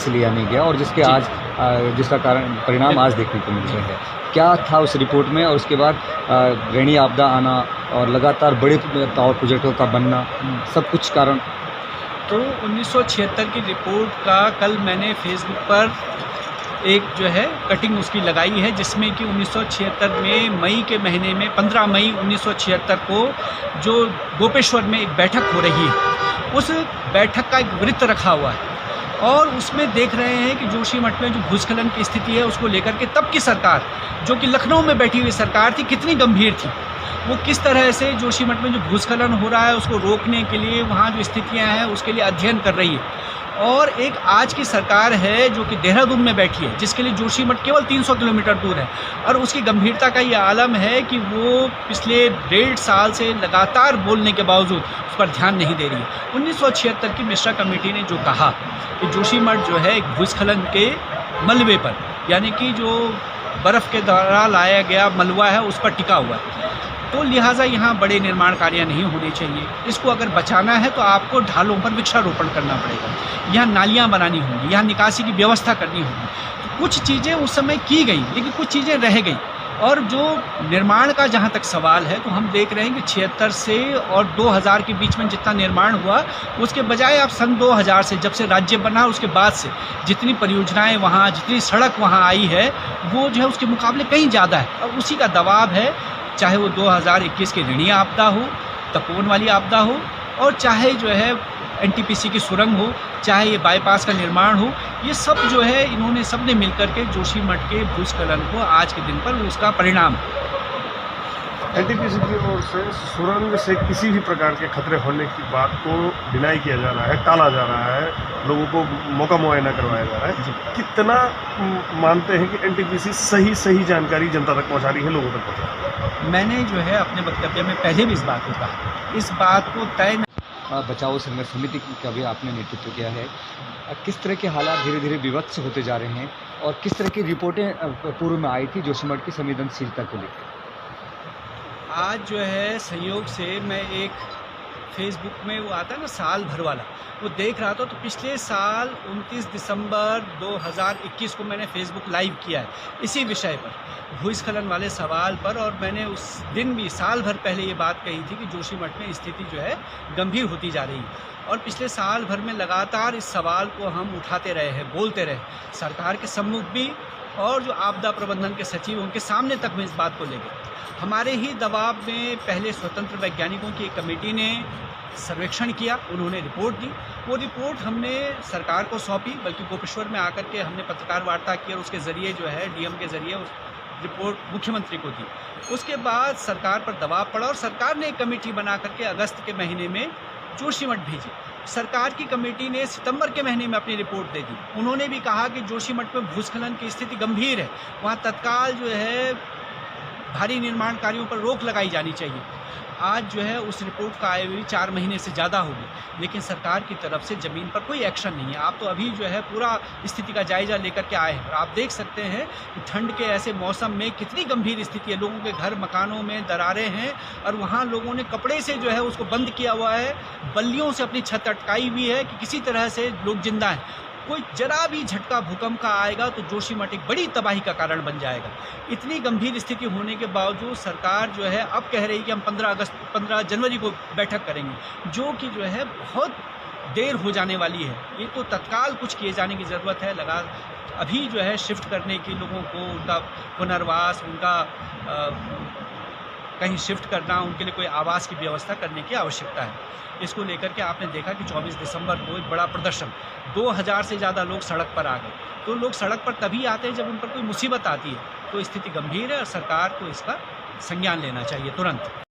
लिया नहीं गया और जिसके आज जिसका कारण परिणाम आज देखने को मिल रहे हैं। क्या था उस रिपोर्ट में और उसके बाद रैनी आपदा आना और लगातार बड़े टावर प्रोजेक्टों का बनना, सब कुछ कारण? तो 1976 की रिपोर्ट का कल मैंने फेसबुक पर एक जो है कटिंग उसकी लगाई है, जिसमें कि 1976 में मई के महीने में 15 मई 1976 को जो गोपेश्वर में एक बैठक हो रही है, उस बैठक का एक वृत्त रखा हुआ है और उसमें देख रहे हैं कि जोशीमठ में जो भूस्खलन की स्थिति है उसको लेकर के तब की सरकार, जो कि लखनऊ में बैठी हुई सरकार थी, कितनी गंभीर थी। वो किस तरह से जोशीमठ में जो भूस्खलन हो रहा है उसको रोकने के लिए वहाँ जो स्थितियाँ हैं उसके लिए अध्ययन कर रही है। और एक आज की सरकार है जो कि देहरादून में बैठी है, जिसके लिए जोशीमठ केवल 300 किलोमीटर दूर है और उसकी गंभीरता का ये आलम है कि वो पिछले 1.5 साल से लगातार बोलने के बावजूद उस पर ध्यान नहीं दे रही है। 1976 की मिश्रा कमेटी ने जो कहा कि जोशीमठ जो है एक भूस्खलन के मलबे पर, यानी कि जो बर्फ़ के द्वारा लाया गया मलबा है उस पर टिका हुआ है, तो लिहाजा यहाँ बड़े निर्माण कार्य नहीं होने चाहिए। इसको अगर बचाना है तो आपको ढालों पर वृक्षारोपण करना पड़ेगा, यहाँ नालियाँ बनानी होंगी, यहाँ निकासी की व्यवस्था करनी होगी। तो कुछ चीज़ें उस समय की गई लेकिन कुछ चीज़ें रह गई। और जो निर्माण का जहाँ तक सवाल है तो हम देख रहे हैं कि 76 से और 2000 के बीच में जितना निर्माण हुआ उसके बजाय आप सन 2000 से, जब से राज्य बना उसके बाद से जितनी परियोजनाएं वहाँ, जितनी सड़क वहाँ आई है वो जो है उसके मुकाबले कहीं ज़्यादा है और उसी का दबाव है। चाहे वो 2021 की ऋणी आपदा हो, तपोवन वाली आपदा हो, और चाहे जो है एनटीपीसी की सुरंग हो, चाहे ये बाईपास का निर्माण हो, ये सब जो है इन्होंने सबने मिलकर के जोशीमठ के भूस्खलन को आज के दिन पर उसका परिणाम। एनटीपीसी की ओर से सुरंग से किसी भी प्रकार के खतरे होने की बात को डिनाई किया जा रहा है, टाला जा रहा है, लोगों को मौका मुआयना करवाया जा रहा है। कितना मानते हैं कि एनटीपीसी सही जानकारी जनता तक पहुंचा रही है, लोगों तक पहुंचा रही है? मैंने जो है अपने वक्तव्य में पहले भी इस बात को कहा, इस बात को तय बचाओ संघर्ष समिति का भी आपने नेतृत्व किया है। किस तरह के हालात धीरे धीरे विवत्स होते जा रहे हैं और किस तरह की रिपोर्टें पूर्व में आई थी जोशीमठ की संवेदनशीलता को लेकर? आज जो है संयोग से मैं एक फेसबुक में वो आता है ना साल भर वाला, वो देख रहा था। तो पिछले साल 29 दिसंबर 2021 को मैंने फेसबुक लाइव किया है इसी विषय पर, भूस्खलन वाले सवाल पर, और मैंने उस दिन भी साल भर पहले ये बात कही थी कि जोशीमठ में स्थिति जो है गंभीर होती जा रही है। और पिछले साल भर में लगातार इस सवाल को हम उठाते रहे हैं, बोलते रहे, सरकार के सम्मुख भी और जो आपदा प्रबंधन के सचिव उनके सामने तक में इस बात को ले गए। हमारे ही दबाव में पहले स्वतंत्र वैज्ञानिकों की एक कमेटी ने सर्वेक्षण किया, उन्होंने रिपोर्ट दी। वो रिपोर्ट हमने सरकार को सौंपी, बल्कि गोपेश्वर में आकर के हमने पत्रकार वार्ता की और उसके ज़रिए जो है डीएम के ज़रिए उस रिपोर्ट मुख्यमंत्री को दी। उसके बाद सरकार पर दबाव पड़ा और सरकार ने एक कमेटी बना करके अगस्त के महीने में जोशीमठ भेजी। सरकार की कमेटी ने सितंबर के महीने में अपनी रिपोर्ट दे दी। उन्होंने भी कहा कि जोशीमठ में भूस्खलन की स्थिति गंभीर है, वहाँ तत्काल जो है भारी निर्माण कार्यों पर रोक लगाई जानी चाहिए। आज जो है उस रिपोर्ट का आए हुए 4 महीने से ज़्यादा हो गए, लेकिन सरकार की तरफ से ज़मीन पर कोई एक्शन नहीं है। आप तो अभी जो है पूरा स्थिति का जायज़ा लेकर के आए हैं और आप देख सकते हैं कि ठंड के ऐसे मौसम में कितनी गंभीर स्थिति है। लोगों के घर मकानों में दरारें हैं और वहाँ लोगों ने कपड़े से जो है उसको बंद किया हुआ है, बल्लियों से अपनी छत अटकाई हुई है कि किसी तरह से लोग जिंदा हैं। कोई जरा भी झटका भूकंप का आएगा तो जोशीमठ एक बड़ी तबाही का कारण बन जाएगा। इतनी गंभीर स्थिति होने के बावजूद सरकार जो है अब कह रही है कि हम 15 जनवरी को बैठक करेंगे, जो कि जो है बहुत देर हो जाने वाली है। ये तो तत्काल कुछ किए जाने की ज़रूरत है। अभी जो है शिफ्ट करने की, लोगों को उनका पुनर्वास, उनका कहीं शिफ्ट करना, उनके लिए कोई आवास की व्यवस्था करने की आवश्यकता है। इसको लेकर के आपने देखा कि 24 दिसंबर को एक बड़ा प्रदर्शन, 2000 से ज़्यादा लोग सड़क पर आ गए। तो लोग सड़क पर तभी आते हैं जब उन पर कोई मुसीबत आती है। तो स्थिति गंभीर है और सरकार को इसका संज्ञान लेना चाहिए तुरंत।